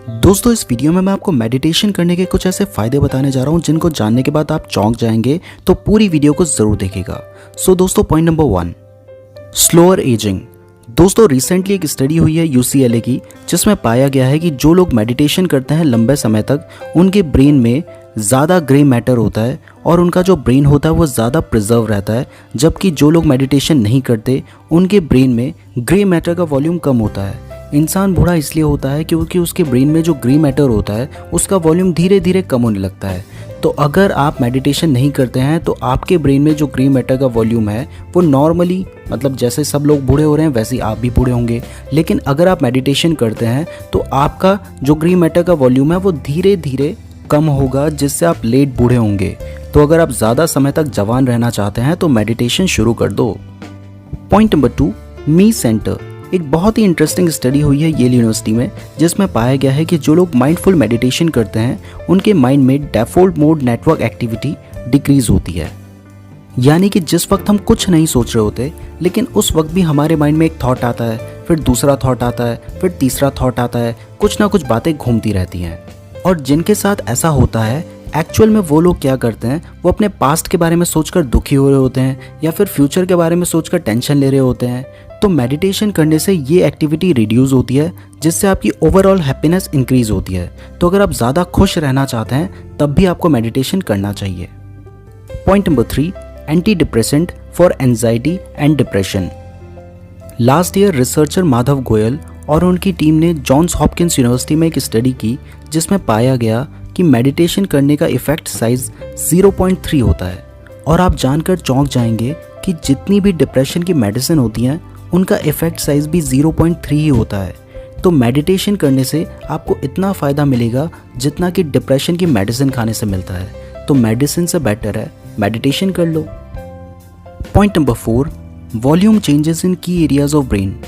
दोस्तों इस वीडियो में मैं आपको मेडिटेशन करने के कुछ ऐसे फायदे बताने जा रहा हूं जिनको जानने के बाद आप चौंक जाएंगे, तो पूरी वीडियो को जरूर देखिएगा। सो दोस्तों पॉइंट नंबर 1, स्लोअर एजिंग। दोस्तों रिसेंटली एक स्टडी हुई है UCLA की, जिसमें पाया गया है कि जो लोग मेडिटेशन करते हैं लंबे समय तक, उनके ब्रेन में ज़्यादा ग्रे मैटर होता है और उनका जो ब्रेन होता है वो ज़्यादा प्रिजर्व रहता है, जबकि जो लोग मेडिटेशन नहीं करते उनके ब्रेन में ग्रे मैटर का वॉल्यूम कम होता है। इंसान बूढ़ा इसलिए होता है क्योंकि उसके ब्रेन में जो ग्रे मैटर होता है उसका वॉल्यूम धीरे धीरे कम होने लगता है। तो अगर आप मेडिटेशन नहीं करते हैं तो आपके ब्रेन में जो ग्रे मैटर का वॉल्यूम है वो नॉर्मली, मतलब जैसे सब लोग बूढ़े हो रहे हैं वैसे ही आप भी बूढ़े होंगे। लेकिन अगर आप मेडिटेशन करते हैं तो आपका जो ग्रे मैटर का वॉल्यूम है वो धीरे धीरे कम होगा, जिससे आप लेट बूढ़े होंगे। तो अगर आप ज़्यादा समय तक जवान रहना चाहते हैं तो मेडिटेशन शुरू कर दो। पॉइंट नंबर 2, मी सेंटर। एक बहुत ही इंटरेस्टिंग स्टडी हुई है येल यूनिवर्सिटी में, जिसमें पाया गया है कि जो लोग माइंडफुल मेडिटेशन करते हैं उनके माइंड में default mode network activity decrease होती है। यानी कि जिस वक्त हम कुछ नहीं सोच रहे होते, लेकिन उस वक्त भी हमारे माइंड में एक थॉट आता है, फिर दूसरा थॉट आता है, फिर तीसरा थॉट आता है, कुछ ना कुछ बातें घूमती रहती हैं। और जिनके साथ ऐसा होता है, एक्चुअल में वो लोग क्या करते हैं, वो अपने पास्ट के बारे में सोचकर दुखी हो रहे होते हैं या फिर फ्यूचर के बारे में सोचकर टेंशन ले रहे होते हैं। तो मेडिटेशन करने से ये एक्टिविटी रिड्यूस होती है, जिससे आपकी ओवरऑल हैप्पीनेस इंक्रीज होती है। तो अगर आप ज़्यादा खुश रहना चाहते हैं तब भी आपको मेडिटेशन करना चाहिए। Point number 3, anti depressant for anxiety and depression. Last year researcher Madhav Goyal और उनकी टीम ने जॉन्स हॉपकिंस यूनिवर्सिटी में एक स्टडी की, जिसमें पाया गया कि मेडिटेशन करने का इफेक्ट साइज 0.3 होता है। और आप जानकर चौंक जाएंगे कि जितनी भी डिप्रेशन की मेडिसिन होती हैं उनका इफेक्ट साइज भी 0.3 ही होता है। तो मेडिटेशन करने से आपको इतना फ़ायदा मिलेगा जितना कि डिप्रेशन की मेडिसिन खाने से मिलता है। तो मेडिसिन से बेटर है मेडिटेशन कर लो। Point number 4, volume changes in key areas of brain.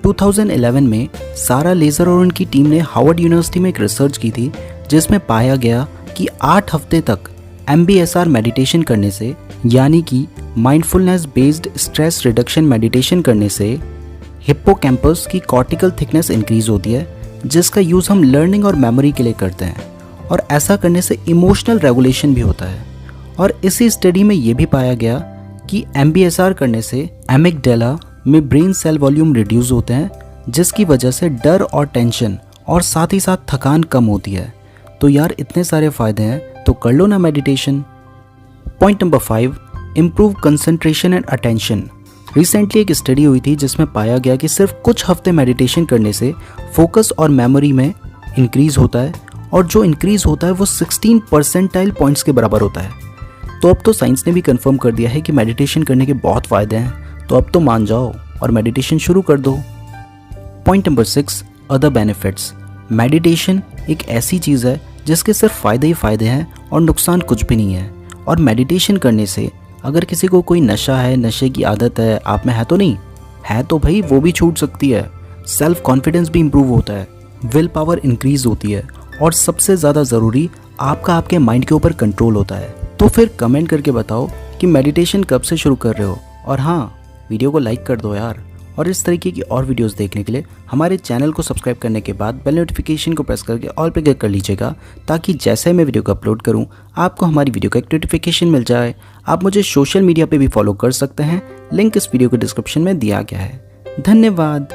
2011 में सारा लेजर और उनकी टीम ने हार्वर्ड यूनिवर्सिटी में एक रिसर्च की थी, जिसमें पाया गया कि 8 हफ्ते तक MBSR मेडिटेशन करने से, यानी कि mindfulness based stress reduction meditation करने से हिप्पोकैम्पस की कॉर्टिकल थिकनेस इंक्रीज होती है, जिसका यूज़ हम लर्निंग और मेमोरी के लिए करते हैं। और ऐसा करने से इमोशनल रेगुलेशन भी होता है। और इसी स्टडी में ये भी पाया गया कि MBSR करने से एमिगडाला में ब्रेन सेल वॉल्यूम रिड्यूस होते हैं, जिसकी वजह से डर और टेंशन और साथ ही साथ थकान कम होती है। तो यार इतने सारे फ़ायदे हैं, तो कर लो ना meditation. Point number 5, improve concentration and attention. Recently एक स्टडी हुई थी जिसमें पाया गया कि सिर्फ कुछ हफ्ते मेडिटेशन करने से फोकस और मेमोरी में इंक्रीज होता है, और जो इंक्रीज होता है वो 16 परसेंटाइल पॉइंट्स के बराबर होता है। तो अब तो साइंस ने भी कंफर्म कर दिया है कि मेडिटेशन करने के बहुत फ़ायदे हैं, तो अब तो मान जाओ और मेडिटेशन शुरू कर दो। Point number 6, other benefits. Meditation एक ऐसी चीज़ है जिसके सिर्फ फ़ायदे ही फ़ायदे हैं और नुकसान कुछ भी नहीं है। और मेडिटेशन करने से अगर किसी को कोई नशा है, नशे की आदत है, आप में है तो नहीं है, तो भाई वो भी छूट सकती है। सेल्फ कॉन्फिडेंस भी इम्प्रूव होता है, विल पावर इंक्रीज होती है, और सबसे ज़्यादा ज़रूरी आपका आपके माइंड के ऊपर कंट्रोल होता है। तो फिर कमेंट करके बताओ कि मेडिटेशन कब से शुरू कर रहे हो। और हाँ, वीडियो को लाइक कर दो यार। और इस तरीके की और वीडियोस देखने के लिए हमारे चैनल को सब्सक्राइब करने के बाद बेल नोटिफिकेशन को प्रेस करके ऑल पे क्लिक कर लीजिएगा, ताकि जैसे मैं वीडियो को अपलोड करूं आपको हमारी वीडियो का एक नोटिफिकेशन मिल जाए। आप मुझे सोशल मीडिया पे भी फॉलो कर सकते हैं, लिंक इस वीडियो के डिस्क्रिप्शन में दिया गया है। धन्यवाद।